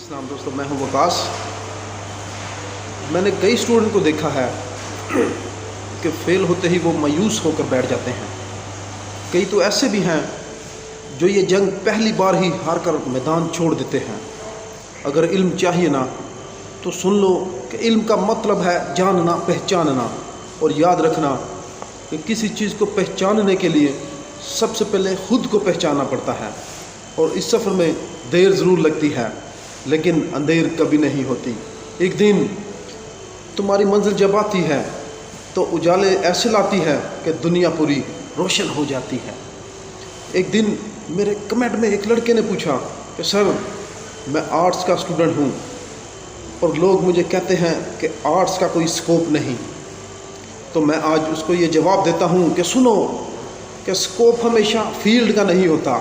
السلام دوستوں، میں ہوں وقاص۔ میں نے کئی اسٹوڈنٹ کو دیکھا ہے کہ فیل ہوتے ہی وہ مایوس ہو کر بیٹھ جاتے ہیں۔ کئی تو ایسے بھی ہیں جو یہ جنگ پہلی بار ہی ہار کر میدان چھوڑ دیتے ہیں۔ اگر علم چاہیے نا تو سن لو کہ علم کا مطلب ہے جاننا، پہچاننا، اور یاد رکھنا کہ کسی چیز کو پہچاننے کے لیے سب سے پہلے خود کو پہچاننا پڑتا ہے۔ اور اس سفر میں دیر ضرور لگتی ہے لیکن اندھیر کبھی نہیں ہوتی۔ ایک دن تمہاری منزل جب آتی ہے تو اجالے ایسے لاتی ہے کہ دنیا پوری روشن ہو جاتی ہے۔ ایک دن میرے کمنٹ میں ایک لڑکے نے پوچھا کہ سر، میں آرٹس کا اسٹوڈنٹ ہوں اور لوگ مجھے کہتے ہیں کہ آرٹس کا کوئی اسکوپ نہیں۔ تو میں آج اس کو یہ جواب دیتا ہوں کہ سنو، کہ اسکوپ ہمیشہ فیلڈ کا نہیں ہوتا،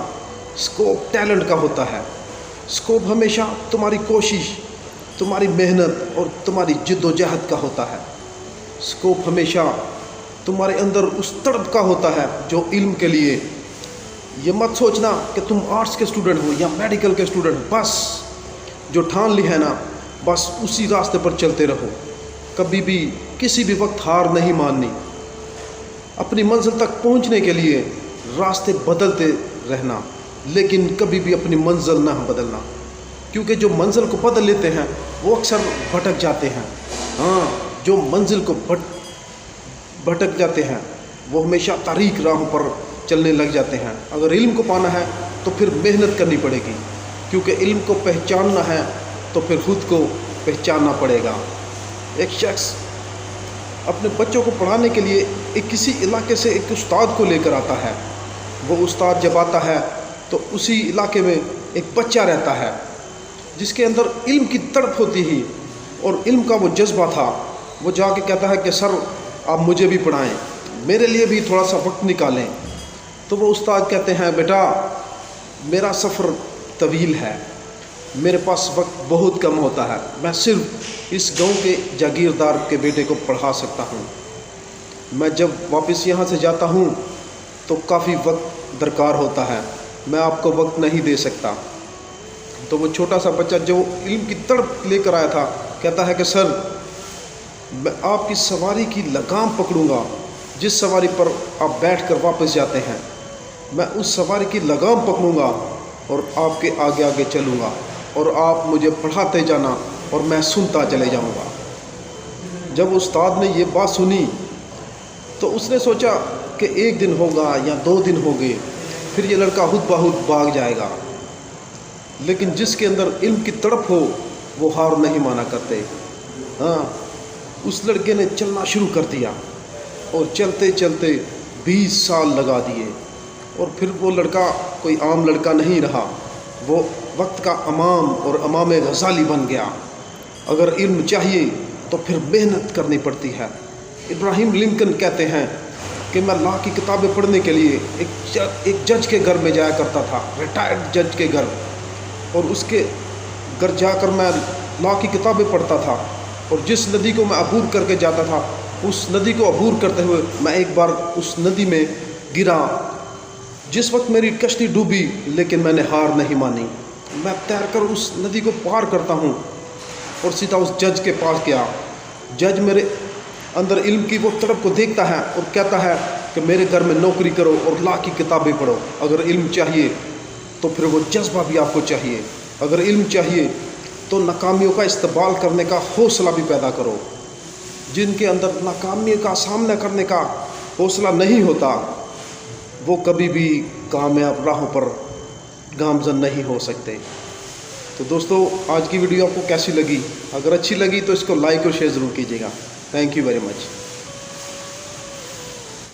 اسکوپ ٹیلنٹ کا ہوتا ہے۔ اسکوپ ہمیشہ تمہاری کوشش، تمہاری محنت اور تمہاری جد و جہد کا ہوتا ہے۔ اسکوپ ہمیشہ تمہارے اندر اس تڑپ کا ہوتا ہے جو علم کے لیے۔ یہ مت سوچنا کہ تم آرٹس کے اسٹوڈنٹ ہو یا میڈیکل کے اسٹوڈنٹ ہو، بس جو ٹھان لی ہے نا، بس اسی راستے پر چلتے رہو۔ کبھی بھی کسی بھی وقت ہار نہیں ماننی۔ اپنی منزل تک پہنچنے کے لیے راستے بدلتے رہنا، لیکن کبھی بھی اپنی منزل نہ بدلنا، کیونکہ جو منزل کو بدل لیتے ہیں وہ اکثر بھٹک جاتے ہیں۔ ہاں، جو منزل کو بھٹک جاتے ہیں وہ ہمیشہ تاریک راہوں پر چلنے لگ جاتے ہیں۔ اگر علم کو پانا ہے تو پھر محنت کرنی پڑے گی، کیونکہ علم کو پہچاننا ہے تو پھر خود کو پہچاننا پڑے گا۔ ایک شخص اپنے بچوں کو پڑھانے کے لیے کسی علاقے سے ایک استاد کو لے کر آتا ہے۔ وہ استاد جب آتا ہے تو اسی علاقے میں ایک بچہ رہتا ہے جس کے اندر علم کی تڑپ ہوتی ہی اور علم کا وہ جذبہ تھا۔ وہ جا کے کہتا ہے کہ سر، آپ مجھے بھی پڑھائیں، میرے لیے بھی تھوڑا سا وقت نکالیں۔ تو وہ استاد کہتے ہیں، بیٹا میرا سفر طویل ہے، میرے پاس وقت بہت کم ہوتا ہے، میں صرف اس گاؤں کے جاگیردار کے بیٹے کو پڑھا سکتا ہوں۔ میں جب واپس یہاں سے جاتا ہوں تو کافی وقت درکار ہوتا ہے، میں آپ کو وقت نہیں دے سکتا۔ تو وہ چھوٹا سا بچہ جو علم کی تڑپ لے کر آیا تھا کہتا ہے کہ سر، میں آپ کی سواری کی لگام پکڑوں گا، جس سواری پر آپ بیٹھ کر واپس جاتے ہیں، میں اس سواری کی لگام پکڑوں گا اور آپ کے آگے آگے چلوں گا، اور آپ مجھے پڑھاتے جانا اور میں سنتا چلے جاؤں گا۔ جب استاد نے یہ بات سنی تو اس نے سوچا کہ ایک دن ہوگا یا 2 دن ہو گئے، پھر یہ لڑکا خود بخود بھاگ جائے گا۔ لیکن جس کے اندر علم کی تڑپ ہو وہ ہار نہیں مانا کرتے۔ ہاں، اس لڑکے نے چلنا شروع کر دیا اور چلتے چلتے 20 سال لگا دیے، اور پھر وہ لڑکا کوئی عام لڑکا نہیں رہا، وہ وقت کا امام اور امام غزالی بن گیا۔ اگر علم چاہیے تو پھر محنت کرنی پڑتی ہے۔ ابراہیم لنکن کہتے ہیں کہ میں لا کی کتابیں پڑھنے کے لیے ایک جج کے گھر میں جایا کرتا تھا، ریٹائرڈ جج کے گھر، اور اس کے گھر جا کر میں لا کی کتابیں پڑھتا تھا، اور جس ندی کو میں عبور کر کے جاتا تھا، اس ندی کو عبور کرتے ہوئے میں ایک بار اس ندی میں گرا۔ جس وقت میری کشتی ڈوبی لیکن میں نے ہار نہیں مانی، میں تیر کر اس ندی کو پار کرتا ہوں اور سیدھا اس جج کے پاس گیا۔ جج میرے اندر علم کی وہ تڑپ کو دیکھتا ہے اور کہتا ہے کہ میرے گھر میں نوکری کرو اور لا کی کتابیں پڑھو۔ اگر علم چاہیے تو پھر وہ جذبہ بھی آپ کو چاہیے۔ اگر علم چاہیے تو ناکامیوں کا استقبال کرنے کا حوصلہ بھی پیدا کرو۔ جن کے اندر ناکامی کا سامنا کرنے کا حوصلہ نہیں ہوتا وہ کبھی بھی کامیاب راہوں پر گامزن نہیں ہو سکتے۔ تو دوستو، آج کی ویڈیو آپ کو کیسی لگی؟ اگر اچھی لگی تو اس کو لائک اور شیئر ضرور کیجیے گا۔ Thank you very much.